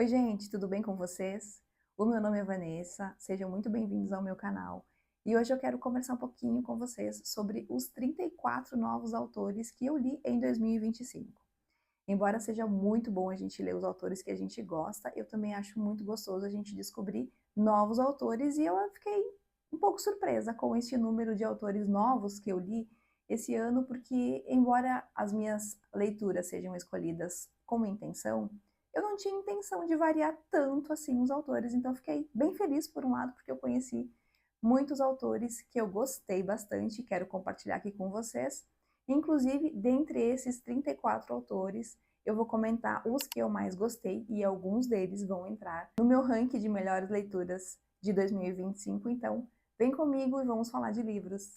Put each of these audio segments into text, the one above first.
Oi, gente, tudo bem com vocês? O meu nome é Vanessa, sejam muito bem-vindos ao meu canal. E hoje eu quero conversar um pouquinho com vocês sobre os 34 novos autores que eu li em 2025. Embora seja muito bom a gente ler os autores que a gente gosta, eu também acho muito gostoso a gente descobrir novos autores e eu fiquei um pouco surpresa com este número de autores novos que eu li esse ano, porque embora as minhas leituras sejam escolhidas com intenção, eu não tinha intenção de variar tanto assim os autores, então fiquei bem feliz por um lado, porque eu conheci muitos autores que eu gostei bastante e quero compartilhar aqui com vocês. Inclusive, dentre esses 34 autores, eu vou comentar os que eu mais gostei e alguns deles vão entrar no meu ranking de melhores leituras de 2025. Então, vem comigo e vamos falar de livros.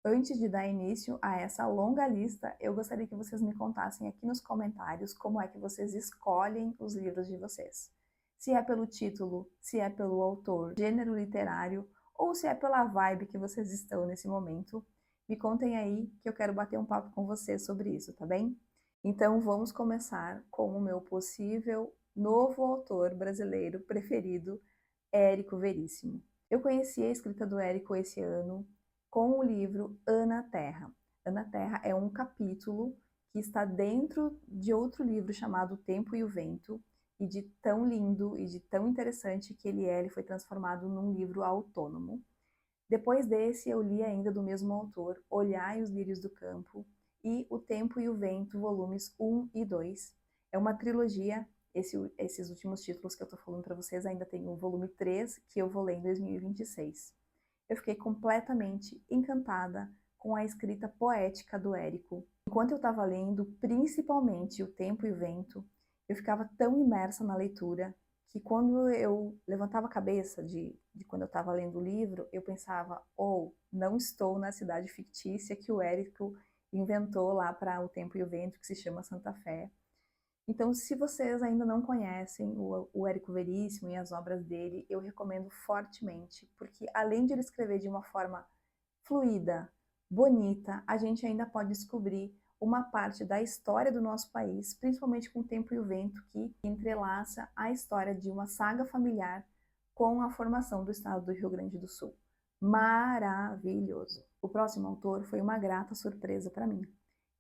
Antes de dar início a essa longa lista, eu gostaria que vocês me contassem aqui nos comentários como é que vocês escolhem os livros de vocês. Se é pelo título, se é pelo autor, gênero literário, ou se é pela vibe que vocês estão nesse momento. Me contem aí que eu quero bater um papo com vocês sobre isso, tá bem? Então vamos começar com o meu possível novo autor brasileiro preferido, Érico Veríssimo. Eu conheci a escrita do Érico esse ano com o livro Ana Terra. Ana Terra é um capítulo que está dentro de outro livro chamado O Tempo e o Vento, e de tão lindo e de tão interessante que ele foi transformado num livro autônomo. Depois desse, eu li ainda do mesmo autor, Olhai os Lírios do Campo e O Tempo e o Vento, volumes 1 e 2. É uma trilogia, esses últimos títulos que eu estou falando para vocês, ainda tem o volume 3, que eu vou ler em 2026. Eu fiquei completamente encantada com a escrita poética do Érico. Enquanto eu estava lendo, principalmente O Tempo e o Vento, eu ficava tão imersa na leitura que quando eu levantava a cabeça de quando eu estava lendo o livro, eu pensava, não estou na cidade fictícia que o Érico inventou lá para O Tempo e o Vento, que se chama Santa Fé. Então, se vocês ainda não conhecem o Érico Veríssimo e as obras dele, eu recomendo fortemente, porque além de ele escrever de uma forma fluida, bonita, a gente ainda pode descobrir uma parte da história do nosso país, principalmente com O Tempo e o Vento, que entrelaça a história de uma saga familiar com a formação do estado do Rio Grande do Sul. Maravilhoso! O próximo autor foi uma grata surpresa para mim.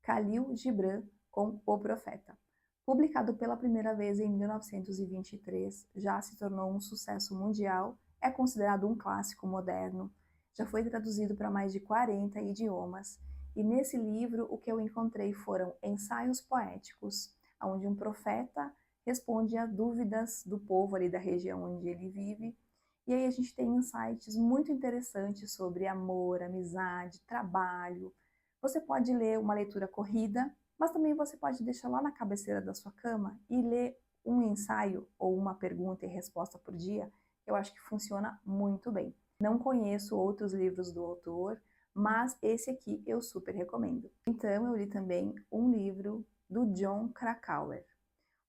Khalil Gibran com O Profeta. Publicado pela primeira vez em 1923, já se tornou um sucesso mundial, é considerado um clássico moderno, já foi traduzido para mais de 40 idiomas, e nesse livro o que eu encontrei foram ensaios poéticos, onde um profeta responde a dúvidas do povo ali da região onde ele vive, e aí a gente tem insights muito interessantes sobre amor, amizade, trabalho. Você pode ler uma leitura corrida, mas também você pode deixar lá na cabeceira da sua cama e ler um ensaio ou uma pergunta e resposta por dia. Eu acho que funciona muito bem. Não conheço outros livros do autor, mas esse aqui eu super recomendo. Então eu li também um livro do Jon Krakauer,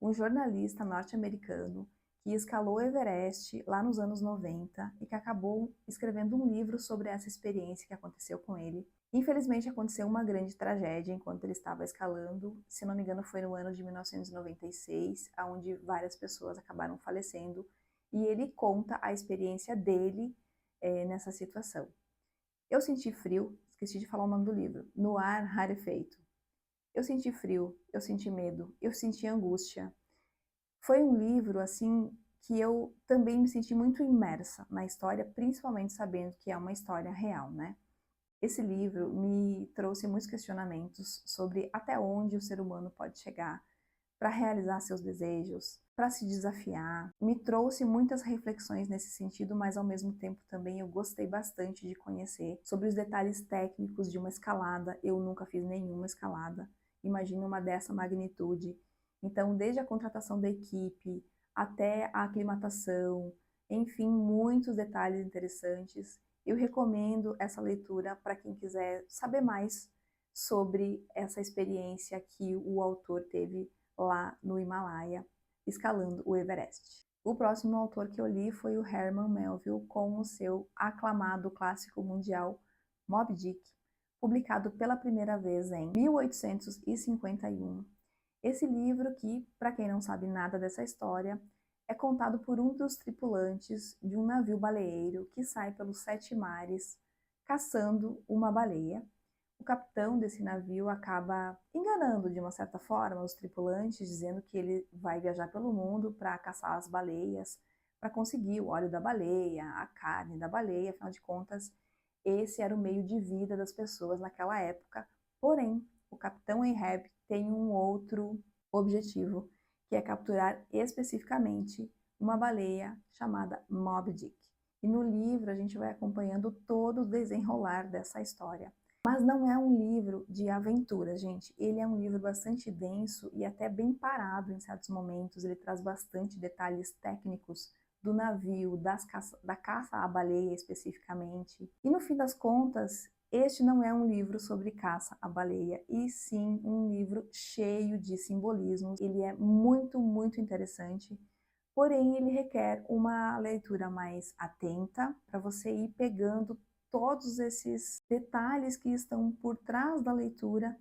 um jornalista norte-americano que escalou o Everest lá nos anos 90 e que acabou escrevendo um livro sobre essa experiência que aconteceu com ele. Infelizmente aconteceu uma grande tragédia enquanto ele estava escalando, se não me engano foi no ano de 1996, onde várias pessoas acabaram falecendo, e ele conta a experiência dele nessa situação. Eu senti frio, esqueci de falar o nome do livro, No Ar Rarefeito. Eu senti frio, eu senti medo, eu senti angústia. Foi um livro, assim, que eu também me senti muito imersa na história, principalmente sabendo que é uma história real, né? Esse livro me trouxe muitos questionamentos sobre até onde o ser humano pode chegar para realizar seus desejos, para se desafiar. Me trouxe muitas reflexões nesse sentido, mas ao mesmo tempo também eu gostei bastante de conhecer sobre os detalhes técnicos de uma escalada. Eu nunca fiz nenhuma escalada, imagina uma dessa magnitude. Então, desde a contratação da equipe até a aclimatação, enfim, muitos detalhes interessantes. Eu recomendo essa leitura para quem quiser saber mais sobre essa experiência que o autor teve lá no Himalaia, escalando o Everest. O próximo autor que eu li foi o Herman Melville com o seu aclamado clássico mundial Moby Dick, publicado pela primeira vez em 1851. Esse livro que, para quem não sabe nada dessa história, é contado por um dos tripulantes de um navio baleeiro que sai pelos 7 mares caçando uma baleia. O capitão desse navio acaba enganando, de uma certa forma, os tripulantes, dizendo que ele vai viajar pelo mundo para caçar as baleias, para conseguir o óleo da baleia, a carne da baleia, afinal de contas, esse era o meio de vida das pessoas naquela época. Porém, o capitão Ahab tem um outro objetivo, que é capturar especificamente uma baleia chamada Moby Dick. E no livro a gente vai acompanhando todo o desenrolar dessa história. Mas não é um livro de aventura, gente. Ele é um livro bastante denso e até bem parado em certos momentos. Ele traz bastante detalhes técnicos do navio, da caça à baleia especificamente. E no fim das contas, este não é um livro sobre caça à baleia, e sim um livro cheio de simbolismos. Ele é muito, muito interessante, porém ele requer uma leitura mais atenta para você ir pegando todos esses detalhes que estão por trás da leitura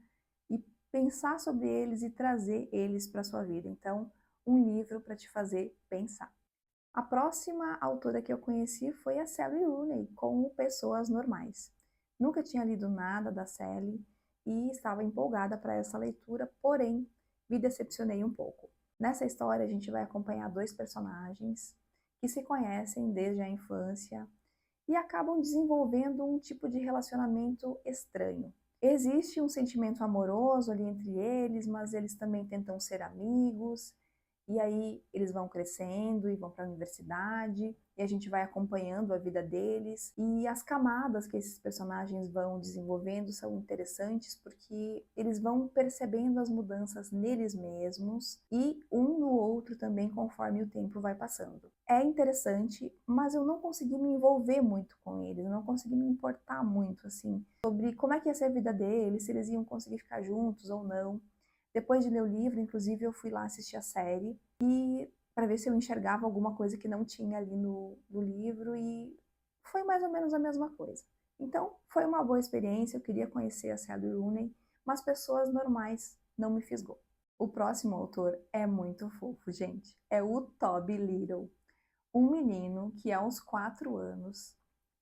e pensar sobre eles e trazer eles para a sua vida. Então, um livro para te fazer pensar. A próxima autora que eu conheci foi a Sally Rooney, com Pessoas Normais. Nunca tinha lido nada da Sally e estava empolgada para essa leitura, porém me decepcionei um pouco. Nessa história a gente vai acompanhar 2 personagens que se conhecem desde a infância e acabam desenvolvendo um tipo de relacionamento estranho. Existe um sentimento amoroso ali entre eles, mas eles também tentam ser amigos. E aí eles vão crescendo e vão para a universidade, e a gente vai acompanhando a vida deles. E as camadas que esses personagens vão desenvolvendo são interessantes porque eles vão percebendo as mudanças neles mesmos e um no outro também conforme o tempo vai passando. É interessante, mas eu não consegui me envolver muito com eles, eu não consegui me importar muito assim sobre como é que ia ser a vida deles, se eles iam conseguir ficar juntos ou não. Depois de ler o livro, inclusive, eu fui lá assistir a série e para ver se eu enxergava alguma coisa que não tinha ali no livro, e foi mais ou menos a mesma coisa. Então, foi uma boa experiência, eu queria conhecer a Sally Rooney, mas Pessoas Normais não me fisgou. O próximo autor é muito fofo, gente. É o Toby Little, um menino que aos 4 anos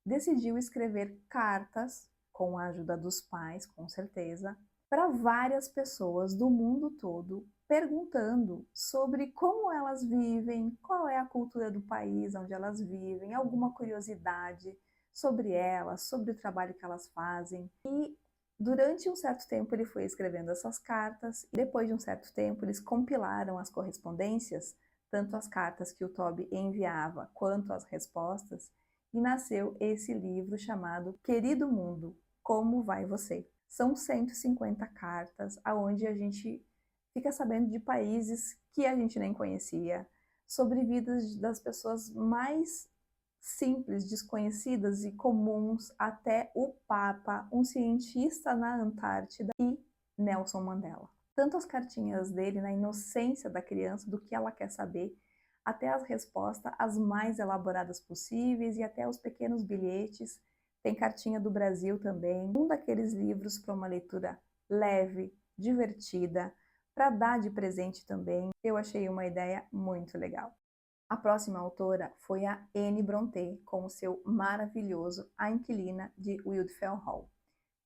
decidiu escrever cartas, com a ajuda dos pais, com certeza, para várias pessoas do mundo todo, perguntando sobre como elas vivem, qual é a cultura do país onde elas vivem, alguma curiosidade sobre elas, sobre o trabalho que elas fazem. E durante um certo tempo ele foi escrevendo essas cartas, e depois de um certo tempo eles compilaram as correspondências, tanto as cartas que o Toby enviava quanto as respostas, e nasceu esse livro chamado Querido Mundo, Como Vai Você? São 150 cartas, onde a gente fica sabendo de países que a gente nem conhecia, sobre vidas das pessoas mais simples, desconhecidas e comuns, até o Papa, um cientista na Antártida e Nelson Mandela. Tanto as cartinhas dele na inocência da criança, do que ela quer saber, até as respostas as mais elaboradas possíveis e até os pequenos bilhetes. Tem cartinha do Brasil também. Um daqueles livros para uma leitura leve, divertida, para dar de presente também. Eu achei uma ideia muito legal. A próxima autora foi a Anne Brontë, com o seu maravilhoso A Inquilina de Wildfell Hall.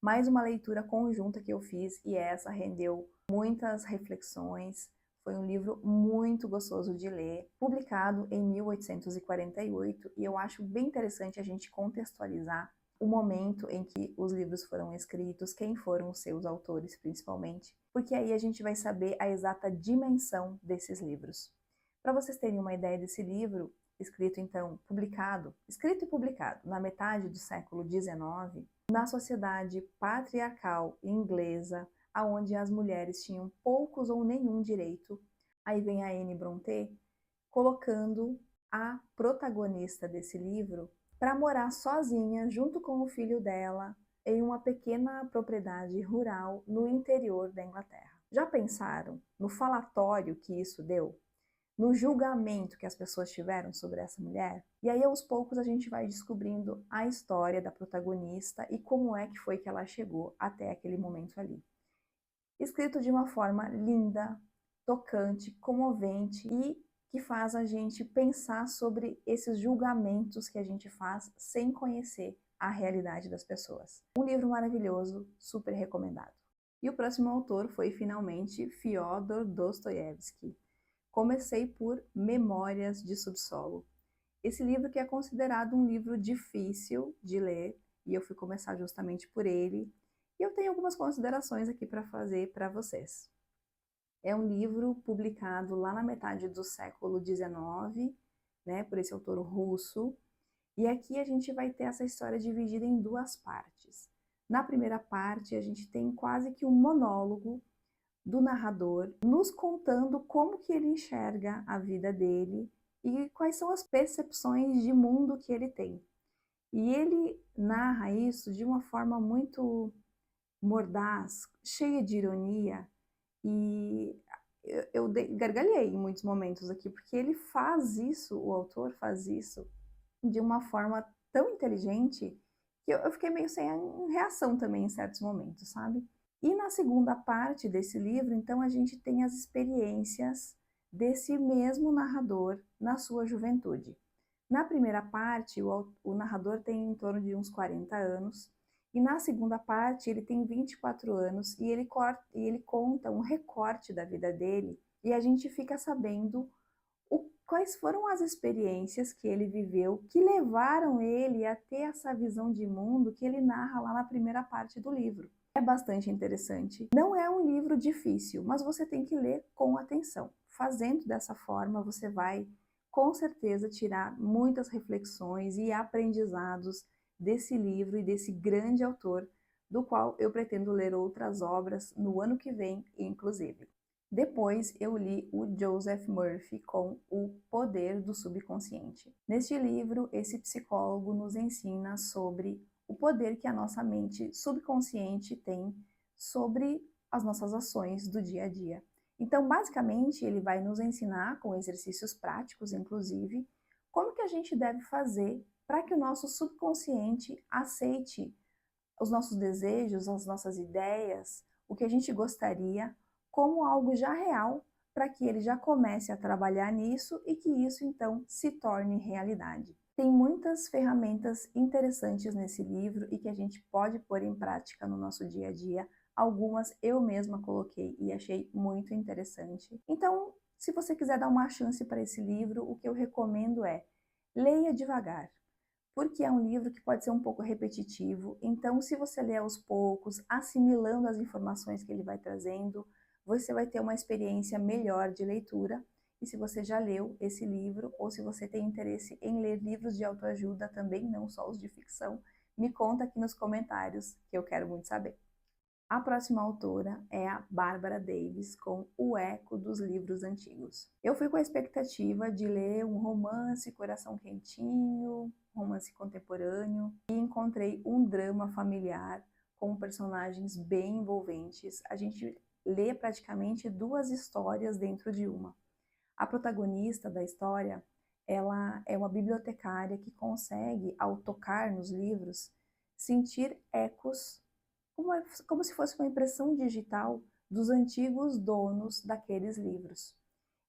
Mais uma leitura conjunta que eu fiz e essa rendeu muitas reflexões. Foi um livro muito gostoso de ler, publicado em 1848, e eu acho bem interessante a gente contextualizar o momento em que os livros foram escritos, quem foram os seus autores principalmente, porque aí a gente vai saber a exata dimensão desses livros. Para vocês terem uma ideia desse livro, escrito e publicado na metade do século XIX, na sociedade patriarcal inglesa, onde as mulheres tinham poucos ou nenhum direito, aí vem a Anne Brontë colocando a protagonista desse livro para morar sozinha, junto com o filho dela, em uma pequena propriedade rural no interior da Inglaterra. Já pensaram no falatório que isso deu? No julgamento que as pessoas tiveram sobre essa mulher? E aí, aos poucos, a gente vai descobrindo a história da protagonista e como é que foi que ela chegou até aquele momento ali. Escrito de uma forma linda, tocante, comovente e que faz a gente pensar sobre esses julgamentos que a gente faz sem conhecer a realidade das pessoas. Um livro maravilhoso, super recomendado. E o próximo autor foi finalmente Fyodor Dostoiévski. Comecei por Memórias de Subsolo. Esse livro que é considerado um livro difícil de ler, e eu fui começar justamente por ele, e eu tenho algumas considerações aqui para fazer para vocês. É um livro publicado lá na metade do século XIX, né, por esse autor russo, e aqui a gente vai ter essa história dividida em duas partes. Na primeira parte, a gente tem quase que um monólogo do narrador nos contando como que ele enxerga a vida dele e quais são as percepções de mundo que ele tem. E ele narra isso de uma forma muito mordaz, cheia de ironia, e eu gargalhei em muitos momentos aqui, porque ele faz isso, o autor faz isso, de uma forma tão inteligente que eu fiquei meio sem reação também em certos momentos, sabe? E na segunda parte desse livro, então, a gente tem as experiências desse mesmo narrador na sua juventude. Na primeira parte, o narrador tem em torno de uns 40 anos, e na segunda parte ele tem 24 anos, e ele conta um recorte da vida dele, e a gente fica sabendo quais foram as experiências que ele viveu que levaram ele a ter essa visão de mundo que ele narra lá na primeira parte do livro. É bastante interessante. Não é um livro difícil, mas você tem que ler com atenção. Fazendo dessa forma, você vai com certeza tirar muitas reflexões e aprendizados desse livro e desse grande autor, do qual eu pretendo ler outras obras no ano que vem, inclusive. Depois eu li o Joseph Murphy com O Poder do Subconsciente. Neste livro, esse psicólogo nos ensina sobre o poder que a nossa mente subconsciente tem sobre as nossas ações do dia a dia. Então, basicamente, ele vai nos ensinar, com exercícios práticos, inclusive, como que a gente deve fazer para que o nosso subconsciente aceite os nossos desejos, as nossas ideias, o que a gente gostaria, como algo já real, para que ele já comece a trabalhar nisso e que isso então se torne realidade. Tem muitas ferramentas interessantes nesse livro e que a gente pode pôr em prática no nosso dia a dia. Algumas eu mesma coloquei e achei muito interessante. Então, se você quiser dar uma chance para esse livro, o que eu recomendo é leia devagar, porque é um livro que pode ser um pouco repetitivo. Então, se você ler aos poucos, assimilando as informações que ele vai trazendo, você vai ter uma experiência melhor de leitura. E se você já leu esse livro, ou se você tem interesse em ler livros de autoajuda também, não só os de ficção, me conta aqui nos comentários, que eu quero muito saber. A próxima autora é a Bárbara Davis, com O Eco dos Livros Antigos. Eu fui com a expectativa de ler um romance coração quentinho, romance contemporâneo, e encontrei um drama familiar com personagens bem envolventes. A gente lê praticamente duas histórias dentro de uma. A protagonista da história, ela é uma bibliotecária que consegue, ao tocar nos livros, sentir ecos como se fosse uma impressão digital dos antigos donos daqueles livros.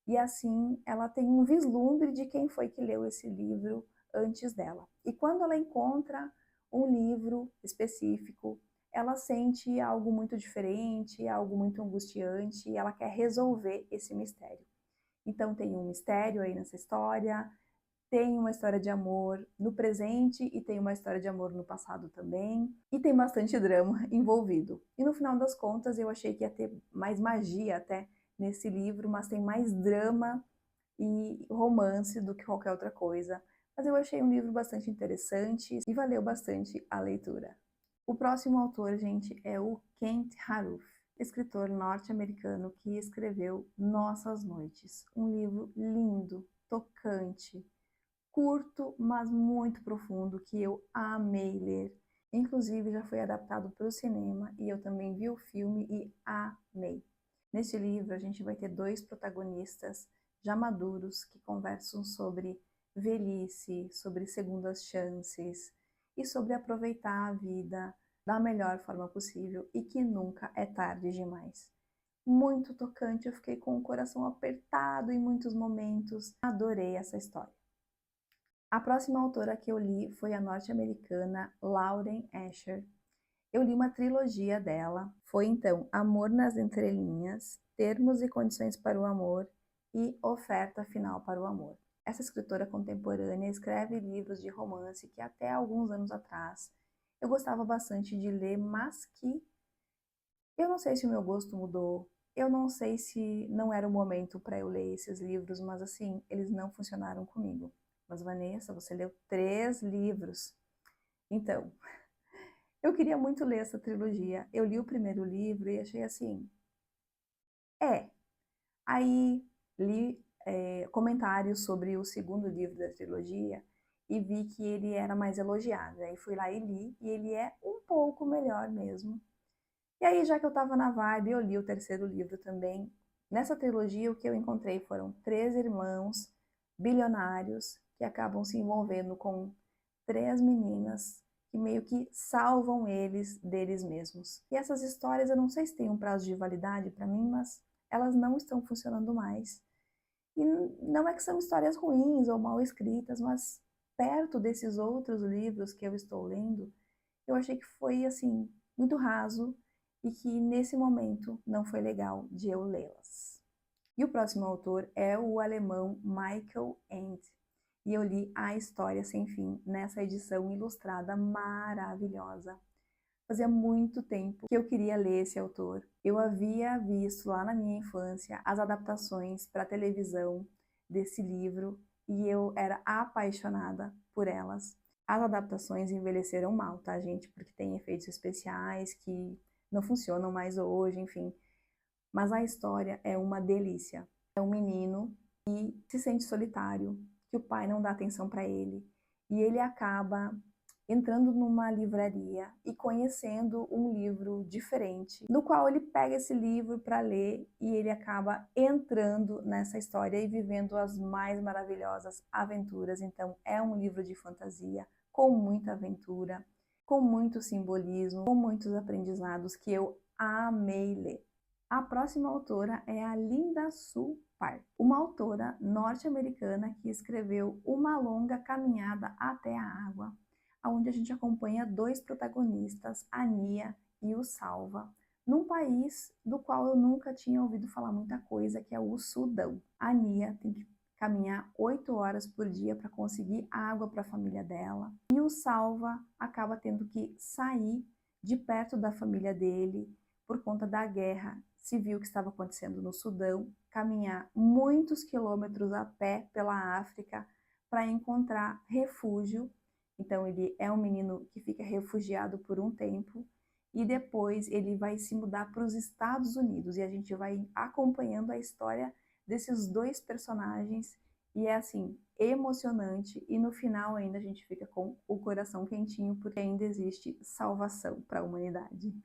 E assim ela tem um vislumbre de quem foi que leu esse livro antes dela. E quando ela encontra um livro específico, ela sente algo muito diferente, algo muito angustiante, e ela quer resolver esse mistério. Então tem um mistério aí nessa história, tem uma história de amor no presente e tem uma história de amor no passado também. E tem bastante drama envolvido. E no final das contas eu achei que ia ter mais magia até nesse livro, mas tem mais drama e romance do que qualquer outra coisa. Mas eu achei um livro bastante interessante e valeu bastante a leitura. O próximo autor, gente, é o Kent Haruf, escritor norte-americano que escreveu Nossas Noites, um livro lindo, tocante, curto, mas muito profundo, que eu amei ler. Inclusive, já foi adaptado para o cinema e eu também vi o filme e amei. Neste livro, a gente vai ter dois protagonistas já maduros que conversam sobre velhice, sobre segundas chances e sobre aproveitar a vida da melhor forma possível e que nunca é tarde demais. muito tocante, eu fiquei com o coração apertado em muitos momentos. Adorei essa história. A próxima autora que eu li foi a norte-americana Lauren Asher. Eu li uma trilogia dela, foi então Amor nas Entrelinhas, Termos e Condições para o Amor e Oferta Final para o Amor. Essa escritora contemporânea escreve livros de romance que até alguns anos atrás eu gostava bastante de ler, mas que eu não sei se o meu gosto mudou, eu não sei se não era o momento para eu ler esses livros, mas assim, eles não funcionaram comigo. Mas Vanessa, você leu 3 livros. Então, eu queria muito ler essa trilogia. Eu li o primeiro livro e achei assim, é. Aí li comentários sobre o segundo livro da trilogia e vi que ele era mais elogiado. Aí fui lá e li, e ele é um pouco melhor mesmo. E aí, já que eu estava na vibe, eu li o terceiro livro também. Nessa trilogia, o que eu encontrei foram 3 irmãos bilionários que acabam se envolvendo com 3 meninas que meio que salvam eles deles mesmos. E essas histórias, eu não sei se tem um prazo de validade para mim, mas elas não estão funcionando mais. E não é que são histórias ruins ou mal escritas, mas perto desses outros livros que eu estou lendo, eu achei que foi, assim, muito raso e que nesse momento não foi legal de eu lê-las. E o próximo autor é o alemão Michael Ende. E eu li A História Sem Fim nessa edição ilustrada maravilhosa. Fazia muito tempo que eu queria ler esse autor. Eu havia visto lá na minha infância as adaptações para televisão desse livro e eu era apaixonada por elas. As adaptações envelheceram mal, tá, gente? Porque tem efeitos especiais que não funcionam mais hoje, enfim. Mas a história é uma delícia. É um menino que se sente solitário, que o pai não dá atenção para ele, e ele acaba entrando numa livraria e conhecendo um livro diferente, no qual ele pega esse livro para ler e ele acaba entrando nessa história e vivendo as mais maravilhosas aventuras. Então, é um livro de fantasia com muita aventura, com muito simbolismo, com muitos aprendizados que eu amei ler. A próxima autora é a Linda Sue Park, uma autora norte-americana que escreveu Uma Longa Caminhada até a Água, onde a gente acompanha 2 protagonistas, a Nia e o Salva, num país do qual eu nunca tinha ouvido falar muita coisa, que é o Sudão. A Nia tem que caminhar 8 horas por dia para conseguir água para a família dela, e o Salva acaba tendo que sair de perto da família dele por conta da guerra civil que estava acontecendo no Sudão, caminhar muitos quilômetros a pé pela África para encontrar refúgio. Então ele é um menino que fica refugiado por um tempo e depois ele vai se mudar para os Estados Unidos e a gente vai acompanhando a história desses 2 personagens e é assim, emocionante e no final ainda a gente fica com o coração quentinho porque ainda existe salvação para a humanidade.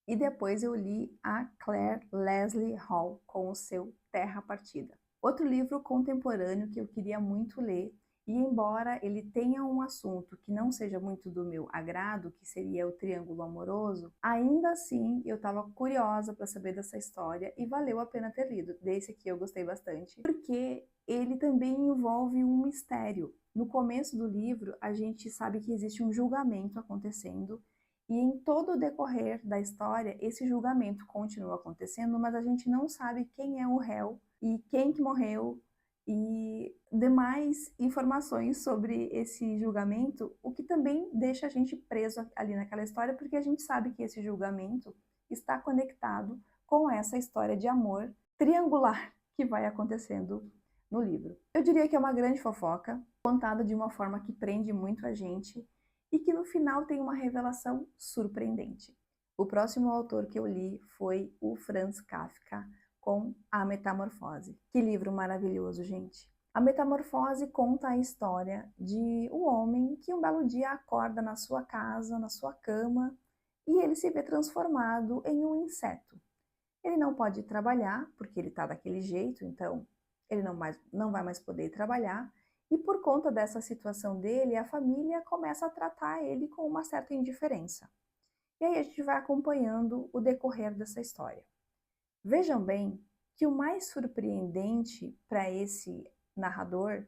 E depois eu li a Claire Leslie Hall com o seu Terra Partida. Outro livro contemporâneo que eu queria muito ler, e embora ele tenha um assunto que não seja muito do meu agrado, que seria o triângulo amoroso, ainda assim eu estava curiosa para saber dessa história e valeu a pena ter lido. Desse aqui eu gostei bastante, porque ele também envolve um mistério. No começo do livro, a gente sabe que existe um julgamento acontecendo e em todo o decorrer da história, esse julgamento continua acontecendo, mas a gente não sabe quem é o réu e quem que morreu e demais informações sobre esse julgamento, o que também deixa a gente preso ali naquela história, porque a gente sabe que esse julgamento está conectado com essa história de amor triangular que vai acontecendo no livro. Eu diria que é uma grande fofoca, contada de uma forma que prende muito a gente, e que no final tem uma revelação surpreendente. O próximo autor que eu li foi o Franz Kafka, com A Metamorfose. Que livro maravilhoso, gente! A Metamorfose conta a história de um homem que um belo dia acorda na sua casa, na sua cama, e ele se vê transformado em um inseto. Ele não pode trabalhar, porque ele está daquele jeito, então ele não vai mais poder trabalhar, e por conta dessa situação dele, a família começa a tratar ele com uma certa indiferença. E aí a gente vai acompanhando o decorrer dessa história. Vejam bem que o mais surpreendente para esse narrador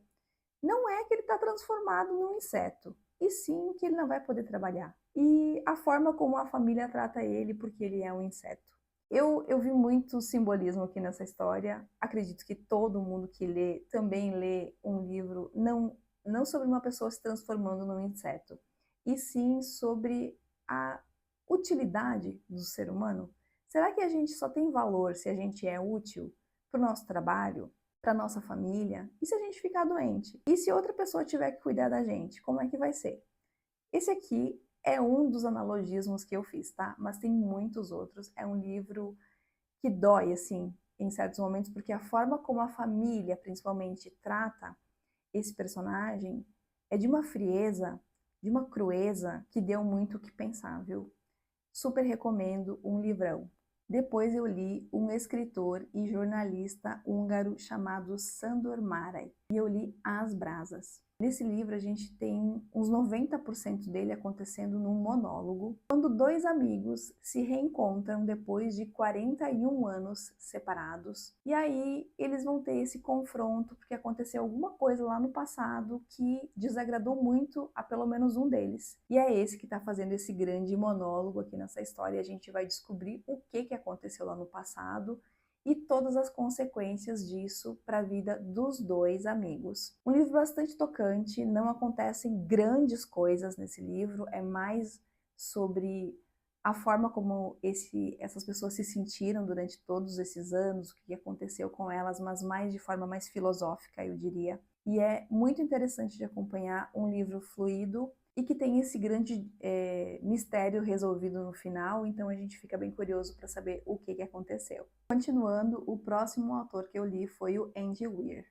não é que ele está transformado num inseto, e sim que ele não vai poder trabalhar. E a forma como a família trata ele porque ele é um inseto. Eu vi muito simbolismo aqui nessa história. Acredito que todo mundo que lê também lê um livro não sobre uma pessoa se transformando num inseto, e sim sobre a utilidade do ser humano. Será que a gente só tem valor se a gente é útil para o nosso trabalho, para nossa família? E se a gente ficar doente? E se outra pessoa tiver que cuidar da gente, como é que vai ser? Esse aqui é um dos analogismos que eu fiz, tá? Mas tem muitos outros. É um livro que dói, assim, em certos momentos, porque a forma como a família, principalmente, trata esse personagem é de uma frieza, de uma crueza que deu muito o que pensar, viu? Super recomendo, um livrão. Depois eu li um escritor e jornalista húngaro chamado Sándor Márai, e eu li As Brasas. Nesse livro a gente tem uns 90% dele acontecendo num monólogo, quando dois amigos se reencontram depois de 41 anos separados. E aí eles vão ter esse confronto porque aconteceu alguma coisa lá no passado que desagradou muito a pelo menos um deles. E é esse que está fazendo esse grande monólogo aqui nessa história. E a gente vai descobrir o que aconteceu lá no passado e todas as consequências disso para a vida dos dois amigos. Um livro bastante tocante, não acontecem grandes coisas nesse livro, é mais sobre a forma como essas pessoas se sentiram durante todos esses anos, o que aconteceu com elas, mas mais de forma mais filosófica, eu diria. E é muito interessante de acompanhar, um livro fluido e que tem esse grande mistério resolvido no final, então a gente fica bem curioso para saber o que aconteceu. Continuando, o próximo autor que eu li foi o Andy Weir.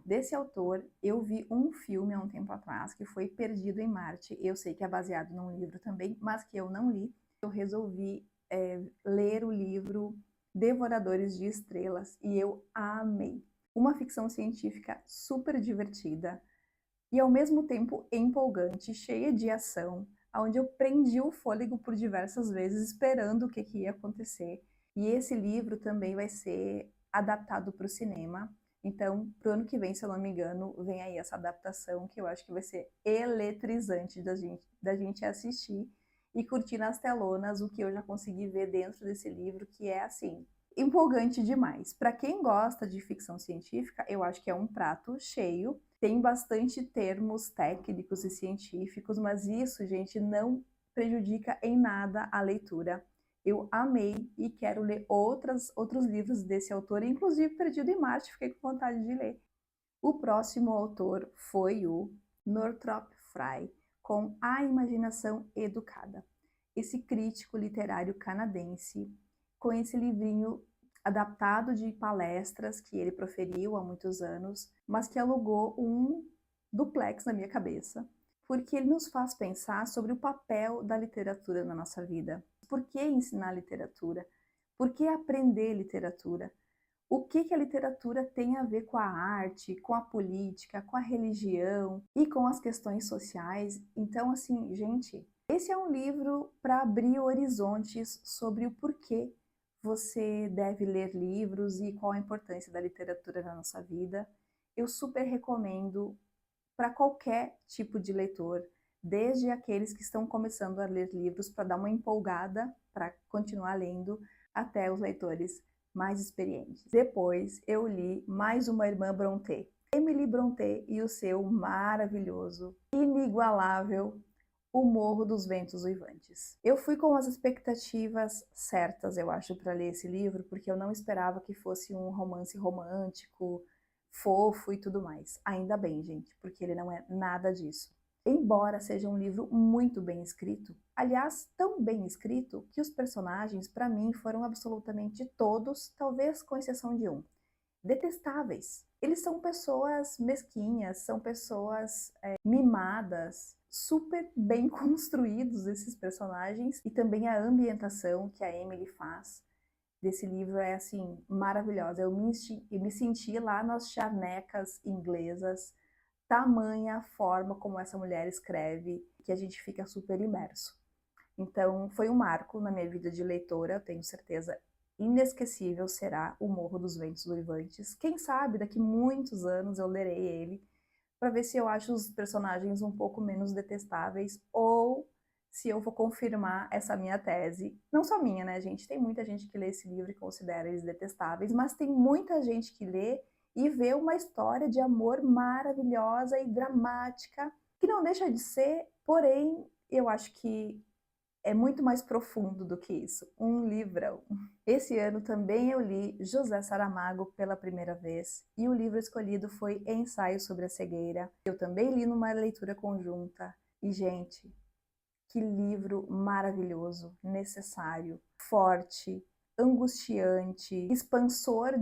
Desse autor, eu vi um filme há um tempo atrás, que foi Perdido em Marte. Eu sei que é baseado num livro também, mas que eu não li. Eu resolvi ler o livro Devoradores de Estrelas e eu amei. Uma ficção científica super divertida e ao mesmo tempo empolgante, cheia de ação, onde eu prendi o fôlego por diversas vezes esperando o que ia acontecer. E esse livro também vai ser adaptado para o cinema. Então, para o ano que vem, se eu não me engano, vem aí essa adaptação que eu acho que vai ser eletrizante da gente assistir e curtir nas telonas o que eu já consegui ver dentro desse livro, que é assim, empolgante demais. Para quem gosta de ficção científica, eu acho que é um prato cheio. Tem bastante termos técnicos e científicos, mas isso, gente, não prejudica em nada a leitura. Eu amei e quero ler outros livros desse autor, inclusive Perdido em Marte, fiquei com vontade de ler. O próximo autor foi o Northrop Frye, com A Imaginação Educada. Esse crítico literário canadense, com esse livrinho adaptado de palestras que ele proferiu há muitos anos, mas que alugou um duplex na minha cabeça, porque ele nos faz pensar sobre o papel da literatura na nossa vida. Por que ensinar literatura? Por que aprender literatura? O que a literatura tem a ver com a arte, com a política, com a religião e com as questões sociais? Então, assim, gente, esse é um livro para abrir horizontes sobre o porquê você deve ler livros e qual a importância da literatura na nossa vida. Eu super recomendo para qualquer tipo de leitor, desde aqueles que estão começando a ler livros para dar uma empolgada para continuar lendo, até os leitores mais experientes. Depois eu li Mais uma Irmã Brontë, Emily Brontë e o seu maravilhoso, inigualável O Morro dos Ventos Uivantes. Eu fui com as expectativas certas, eu acho, para ler esse livro, porque eu não esperava que fosse um romance romântico, fofo e tudo mais. Ainda bem, gente, porque ele não é nada disso. Embora seja um livro muito bem escrito, aliás, tão bem escrito que os personagens, para mim, foram absolutamente todos, talvez com exceção de um, detestáveis. Eles são pessoas mesquinhas, são pessoas mimadas, super bem construídos esses personagens, e também a ambientação que a Emily faz desse livro é assim maravilhosa. Eu me senti lá nas charnecas inglesas, tamanha forma como essa mulher escreve, que a gente fica super imerso. Então, foi um marco na minha vida de leitora, eu tenho certeza, inesquecível será O Morro dos Ventos Uivantes. Quem sabe daqui muitos anos eu lerei ele, para ver se eu acho os personagens um pouco menos detestáveis ou se eu vou confirmar essa minha tese. Não só minha, né, gente? Tem muita gente que lê esse livro e considera eles detestáveis, mas tem muita gente que lê e vê uma história de amor maravilhosa e dramática, que não deixa de ser, porém, eu acho que é muito mais profundo do que isso. Um livrão. Esse ano também eu li José Saramago pela primeira vez e o livro escolhido foi Ensaio sobre a Cegueira. Eu também li numa leitura conjunta e, gente, que livro maravilhoso, necessário, forte, angustiante, expansor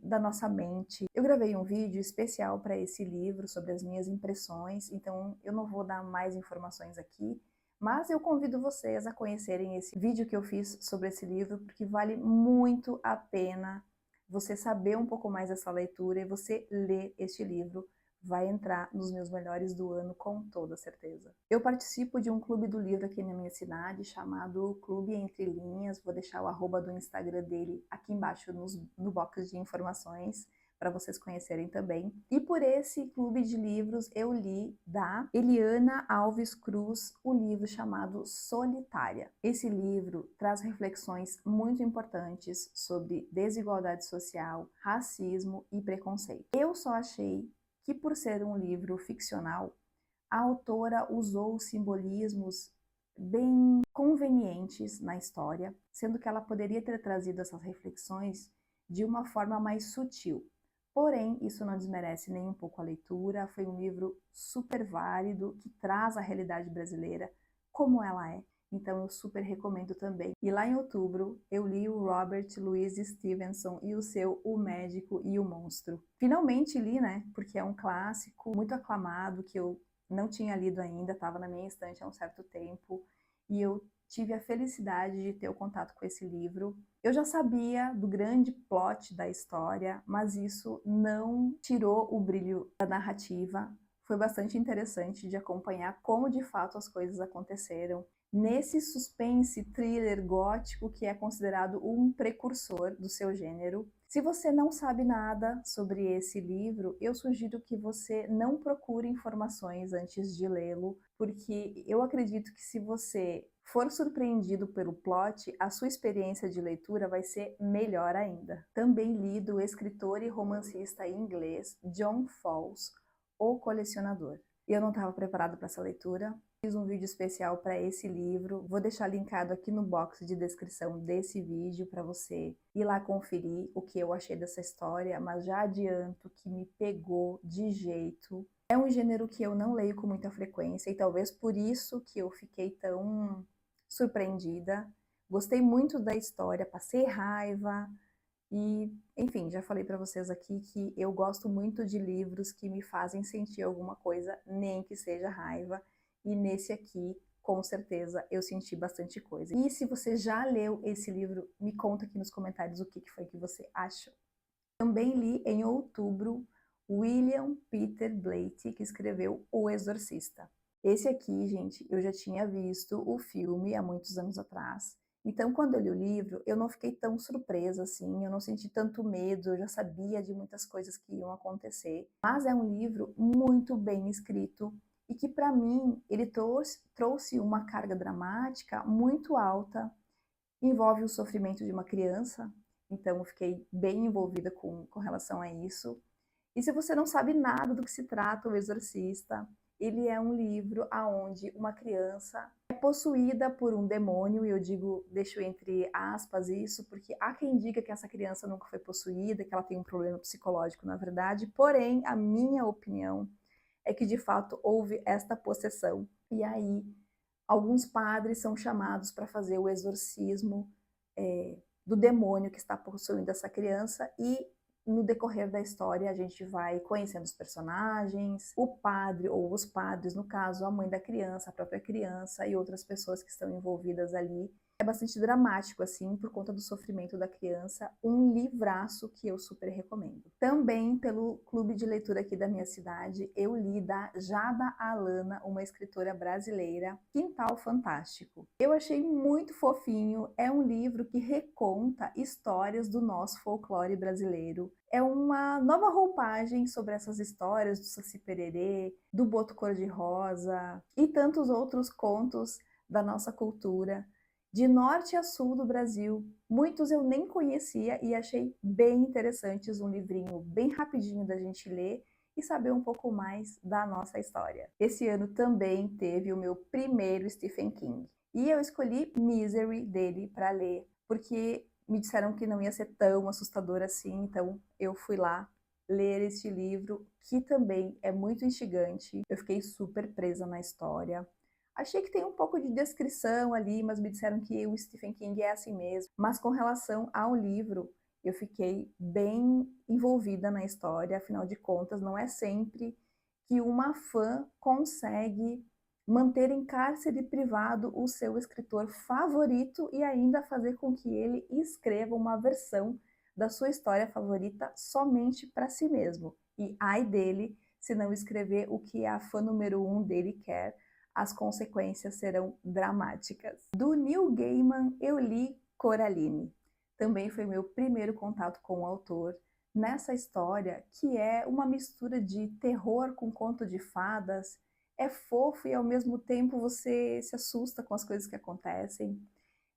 da nossa mente. Eu gravei um vídeo especial para esse livro sobre as minhas impressões, então eu não vou dar mais informações aqui, mas eu convido vocês a conhecerem esse vídeo que eu fiz sobre esse livro, porque vale muito a pena você saber um pouco mais dessa leitura e você ler este livro. Vai entrar nos meus melhores do ano com toda certeza. Eu participo de um clube do livro aqui na minha cidade chamado Clube Entre Linhas. Vou deixar o arroba do Instagram dele aqui embaixo no box de informações para vocês conhecerem também. E por esse clube de livros eu li da Eliana Alves Cruz o livro chamado Solitária. Esse livro traz reflexões muito importantes sobre desigualdade social, racismo e preconceito. Eu só achei que, por ser um livro ficcional, a autora usou simbolismos bem convenientes na história, sendo que ela poderia ter trazido essas reflexões de uma forma mais sutil. Porém, isso não desmerece nem um pouco a leitura, foi um livro super válido, que traz a realidade brasileira como ela é. Então eu super recomendo também. E lá em outubro eu li o Robert Louis Stevenson e o seu O Médico e o Monstro. Finalmente li, né? Porque é um clássico muito aclamado que eu não tinha lido ainda, estava na minha estante há um certo tempo e eu tive a felicidade de ter o contato com esse livro. Eu já sabia do grande plot da história, mas isso não tirou o brilho da narrativa. Foi bastante interessante de acompanhar como de fato as coisas aconteceram nesse suspense thriller gótico que é considerado um precursor do seu gênero. Se você não sabe nada sobre esse livro, eu sugiro que você não procure informações antes de lê-lo, porque eu acredito que se você for surpreendido pelo plot, a sua experiência de leitura vai ser melhor ainda. Também li do escritor e romancista inglês John Fowles, O Colecionador. Eu não estava preparado para essa leitura, fiz um vídeo especial para esse livro, vou deixar linkado aqui no box de descrição desse vídeo para você ir lá conferir o que eu achei dessa história, mas já adianto que me pegou de jeito. É um gênero que eu não leio com muita frequência e talvez por isso que eu fiquei tão surpreendida. Gostei muito da história, passei raiva, e, enfim, já falei para vocês aqui que eu gosto muito de livros que me fazem sentir alguma coisa, nem que seja raiva, e nesse aqui, com certeza, eu senti bastante coisa. E se você já leu esse livro, me conta aqui nos comentários o que foi que você achou. Também li em outubro William Peter Blatty, que escreveu O Exorcista. Esse aqui, gente, eu já tinha visto o filme há muitos anos atrás. Então, quando eu li o livro, eu não fiquei tão surpresa assim, eu não senti tanto medo, eu já sabia de muitas coisas que iam acontecer. Mas é um livro muito bem escrito e que, para mim, ele trouxe uma carga dramática muito alta, envolve o sofrimento de uma criança, então eu fiquei bem envolvida com relação a isso. E se você não sabe nada do que se trata O Exorcista, ele é um livro onde uma criança é possuída por um demônio, e eu digo, deixo entre aspas isso, porque há quem diga que essa criança nunca foi possuída, que ela tem um problema psicológico na verdade, porém, a minha opinião é que de fato houve esta possessão. E aí, alguns padres são chamados para fazer o exorcismo do demônio que está possuindo essa criança e no decorrer da história a gente vai conhecendo os personagens, o padre ou os padres, no caso, a mãe da criança, a própria criança e outras pessoas que estão envolvidas ali. É bastante dramático, assim, por conta do sofrimento da criança. Um livraço que eu super recomendo. Também pelo clube de leitura aqui da minha cidade, eu li da Jada Alana, uma escritora brasileira, Quintal Fantástico. Eu achei muito fofinho, é um livro que reconta histórias do nosso folclore brasileiro. É uma nova roupagem sobre essas histórias do Saci Pererê, do Boto Cor-de-Rosa e tantos outros contos da nossa cultura de norte a sul do Brasil. Muitos eu nem conhecia e achei bem interessantes, um livrinho bem rapidinho da gente ler e saber um pouco mais da nossa história. Esse ano também teve o meu primeiro Stephen King. E eu escolhi Misery dele para ler, porque me disseram que não ia ser tão assustador assim, então eu fui lá ler este livro, que também é muito instigante. Eu fiquei super presa na história. Achei que tem um pouco de descrição ali, mas me disseram que o Stephen King é assim mesmo. Mas com relação ao livro, eu fiquei bem envolvida na história, afinal de contas, não é sempre que uma fã consegue manter em cárcere privado o seu escritor favorito e ainda fazer com que ele escreva uma versão da sua história favorita somente para si mesmo. E ai dele se não escrever o que a fã número 1 dele quer, as consequências serão dramáticas. Do Neil Gaiman, eu li Coraline. Também foi meu primeiro contato com o autor nessa história, que é uma mistura de terror com conto de fadas. É fofo e ao mesmo tempo você se assusta com as coisas que acontecem.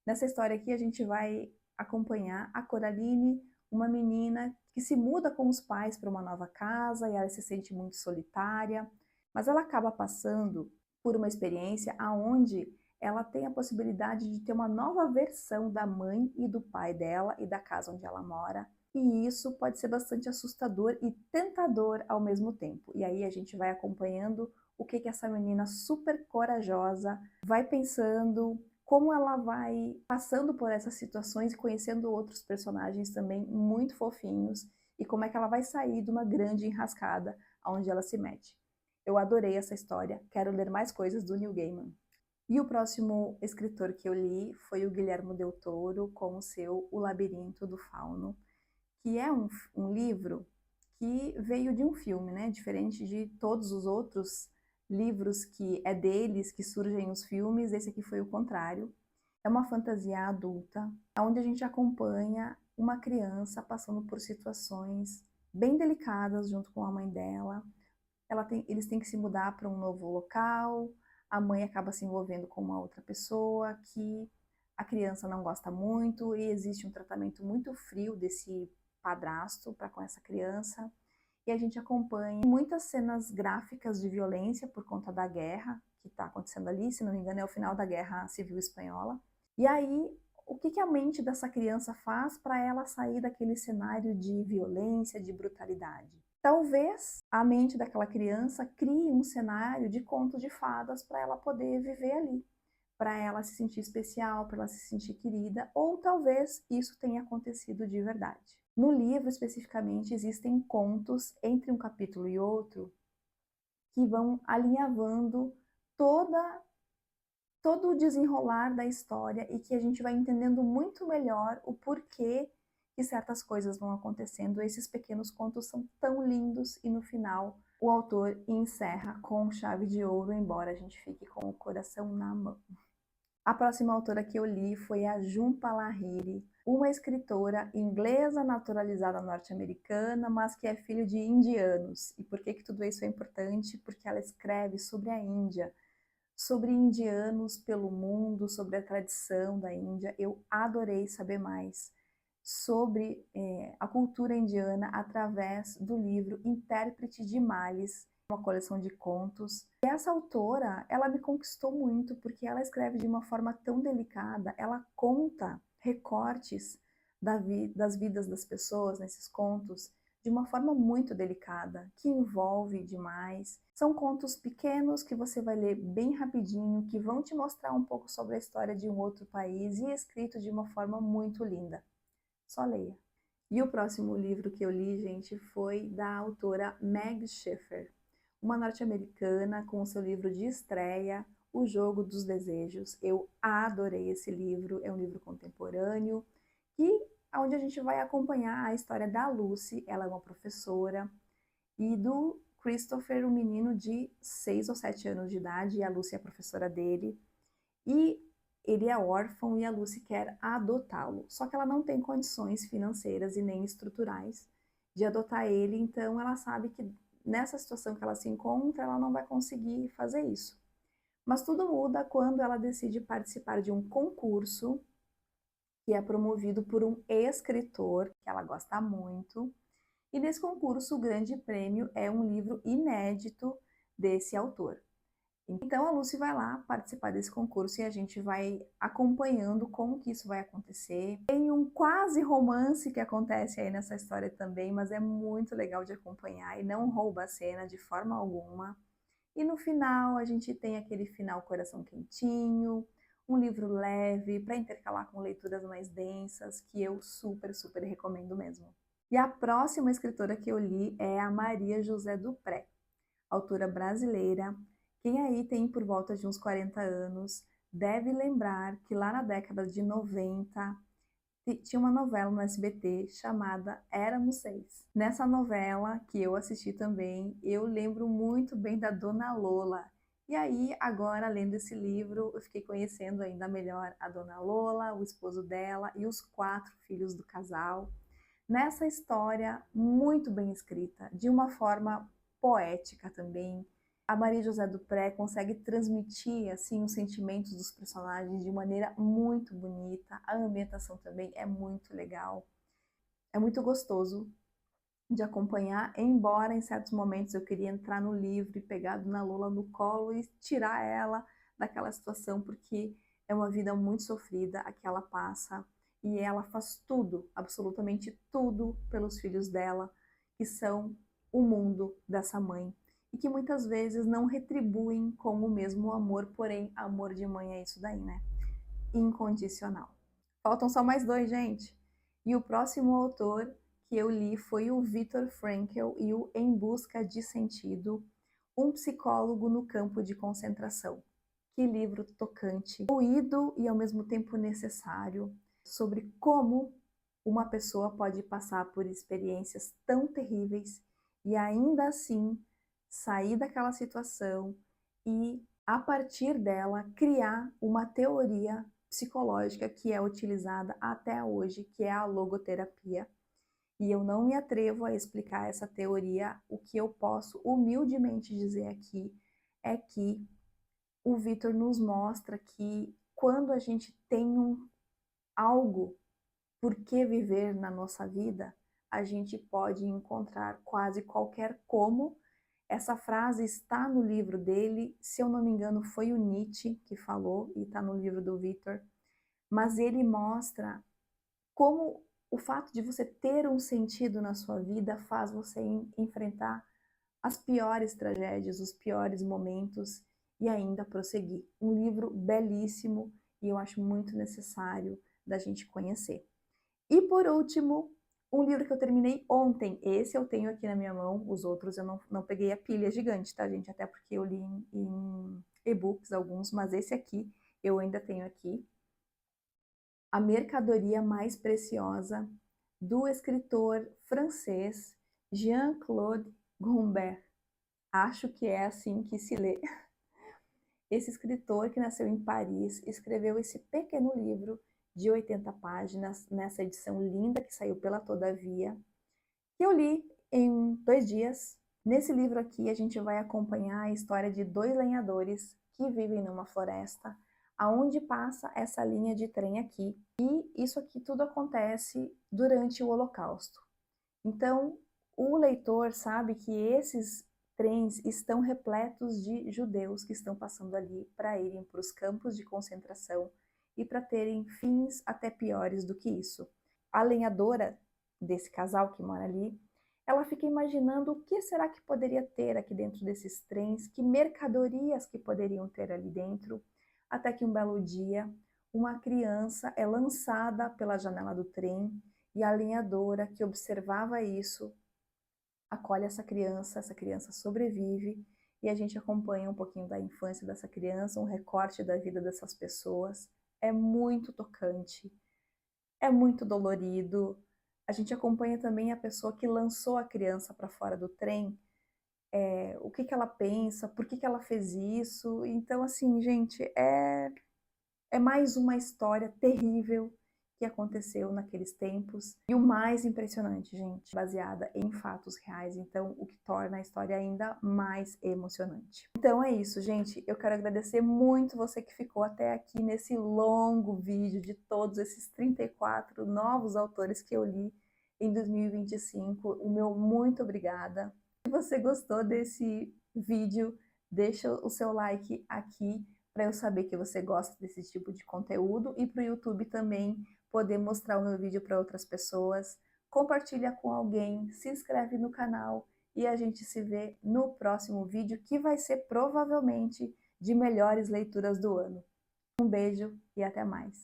Nessa história aqui a gente vai acompanhar a Coraline, uma menina que se muda com os pais para uma nova casa e ela se sente muito solitária, mas ela acaba passando por uma experiência aonde ela tem a possibilidade de ter uma nova versão da mãe e do pai dela e da casa onde ela mora. E isso pode ser bastante assustador e tentador ao mesmo tempo. E aí a gente vai acompanhando o que essa menina super corajosa vai pensando, como ela vai passando por essas situações e conhecendo outros personagens também muito fofinhos e como é que ela vai sair de uma grande enrascada onde ela se mete. Eu adorei essa história, quero ler mais coisas do Neil Gaiman. E o próximo escritor que eu li foi o Guilherme Del Toro com o seu O Labirinto do Fauno, que é um livro que veio de um filme, né? Diferente de todos os outros livros que é deles que surgem os filmes, esse aqui foi o contrário. É uma fantasia adulta, onde a gente acompanha uma criança passando por situações bem delicadas junto com a mãe dela. Eles têm que se mudar para um novo local, a mãe acaba se envolvendo com uma outra pessoa que a criança não gosta muito e existe um tratamento muito frio desse padrasto para com essa criança. E a gente acompanha muitas cenas gráficas de violência por conta da guerra que está acontecendo ali, se não me engano é o final da Guerra Civil Espanhola. E aí, o que a mente dessa criança faz para ela sair daquele cenário de violência, de brutalidade? Talvez a mente daquela criança crie um cenário de conto de fadas para ela poder viver ali, para ela se sentir especial, para ela se sentir querida, ou talvez isso tenha acontecido de verdade. No livro, especificamente, existem contos entre um capítulo e outro que vão alinhavando todo o desenrolar da história e que a gente vai entendendo muito melhor o porquê que certas coisas vão acontecendo. Esses pequenos contos são tão lindos e no final o autor encerra com chave de ouro, embora a gente fique com o coração na mão. A próxima autora que eu li foi a Jhumpa Lahiri, uma escritora inglesa naturalizada norte-americana, mas que é filho de indianos. E por que tudo isso é importante? Porque ela escreve sobre a Índia, sobre indianos pelo mundo, sobre a tradição da Índia. Eu adorei saber mais sobre a cultura indiana através do livro Intérprete de Males, uma coleção de contos. E essa autora, ela me conquistou muito porque ela escreve de uma forma tão delicada, ela conta recortes das vidas das pessoas nesses contos de uma forma muito delicada, que envolve demais. São contos pequenos que você vai ler bem rapidinho, que vão te mostrar um pouco sobre a história de um outro país e escrito de uma forma muito linda. Só leia. E o próximo livro que eu li, gente, foi da autora Meg Sheffer, uma norte-americana com o seu livro de estreia, O Jogo dos Desejos. Eu adorei esse livro, é um livro contemporâneo, onde a gente vai acompanhar a história da Lucy, ela é uma professora, e do Christopher, um menino de 6 ou 7 anos de idade, e a Lucy é a professora dele, e ele é órfão e a Lucy quer adotá-lo. Só que ela não tem condições financeiras e nem estruturais de adotar ele, então ela sabe que nessa situação que ela se encontra, ela não vai conseguir fazer isso. Mas tudo muda quando ela decide participar de um concurso que é promovido por um escritor que ela gosta muito. E nesse concurso, o grande prêmio é um livro inédito desse autor. Então a Lucy vai lá participar desse concurso e a gente vai acompanhando como que isso vai acontecer. Tem um quase romance que acontece aí nessa história também, mas é muito legal de acompanhar e não rouba a cena de forma alguma. E no final a gente tem aquele final coração quentinho, um livro leve para intercalar com leituras mais densas, que eu super, super recomendo mesmo. E a próxima escritora que eu li é a Maria José Dupré, autora brasileira. Quem aí tem por volta de uns 40 anos deve lembrar que lá na década de 90 tinha uma novela no SBT chamada Éramos Seis. Nessa novela, que eu assisti também, eu lembro muito bem da Dona Lola. E aí, agora, lendo esse livro, eu fiquei conhecendo ainda melhor a Dona Lola, o esposo dela e os 4 filhos do casal. Nessa história muito bem escrita, de uma forma poética também, a Maria José Dupré consegue transmitir assim os sentimentos dos personagens de maneira muito bonita. A ambientação também é muito legal. É muito gostoso de acompanhar, embora em certos momentos eu queria entrar no livro e pegar a Dona Lola no colo e tirar ela daquela situação, porque é uma vida muito sofrida a que ela passa e ela faz tudo, absolutamente tudo pelos filhos dela, que são o mundo dessa mãe e que muitas vezes não retribuem com o mesmo amor, porém, amor de mãe é isso daí, né? Incondicional. Faltam só mais 2, gente. E o próximo autor que eu li foi o Viktor Frankl e o Em Busca de Sentido, um psicólogo no campo de concentração. Que livro tocante, doído e ao mesmo tempo necessário, sobre como uma pessoa pode passar por experiências tão terríveis e ainda assim sair daquela situação e, a partir dela, criar uma teoria psicológica que é utilizada até hoje, que é a logoterapia. E eu não me atrevo a explicar essa teoria. O que eu posso humildemente dizer aqui é que o Viktor nos mostra que quando a gente tem algo por que viver na nossa vida, a gente pode encontrar quase qualquer como. Essa frase está no livro dele, se eu não me engano foi o Nietzsche que falou, e está no livro do Viktor, mas ele mostra como o fato de você ter um sentido na sua vida faz você enfrentar as piores tragédias, os piores momentos e ainda prosseguir. Um livro belíssimo e eu acho muito necessário da gente conhecer. E por último, um livro que eu terminei ontem. Esse eu tenho aqui na minha mão, os outros eu não peguei a pilha gigante, tá, gente? Até porque eu li em e-books alguns, mas esse aqui eu ainda tenho aqui. A Mercadoria Mais Preciosa, do escritor francês Jean-Claude Gumbert. Acho que é assim que se lê. Esse escritor, que nasceu em Paris, escreveu esse pequeno livro de 80 páginas, nessa edição linda que saiu pela Todavia, que eu li em 2 dias. Nesse livro aqui, a gente vai acompanhar a história de 2 lenhadores que vivem numa floresta, aonde passa essa linha de trem aqui. E isso aqui tudo acontece durante o Holocausto. Então, o leitor sabe que esses trens estão repletos de judeus que estão passando ali para irem para os campos de concentração e para terem fins até piores do que isso. A lenhadora desse casal que mora ali, ela fica imaginando o que será que poderia ter aqui dentro desses trens, que mercadorias que poderiam ter ali dentro, até que um belo dia, uma criança é lançada pela janela do trem e a lenhadora que observava isso acolhe essa criança sobrevive e a gente acompanha um pouquinho da infância dessa criança, um recorte da vida dessas pessoas. É muito tocante, é muito dolorido. A gente acompanha também a pessoa que lançou a criança para fora do trem, o que que ela pensa, por que que ela fez isso. Então, assim, gente, é mais uma história terrível que aconteceu naqueles tempos. E o mais impressionante, gente, baseada em fatos reais, então o que torna a história ainda mais emocionante. Então é isso, gente. Eu quero agradecer muito você que ficou até aqui nesse longo vídeo de todos esses 34 novos autores que eu li em 2025. O meu muito obrigada. Se você gostou desse vídeo, deixa o seu like aqui para eu saber que você gosta desse tipo de conteúdo e para o YouTube também poder mostrar o meu vídeo para outras pessoas. Compartilha com alguém, se inscreve no canal e a gente se vê no próximo vídeo, que vai ser provavelmente de melhores leituras do ano. Um beijo e até mais!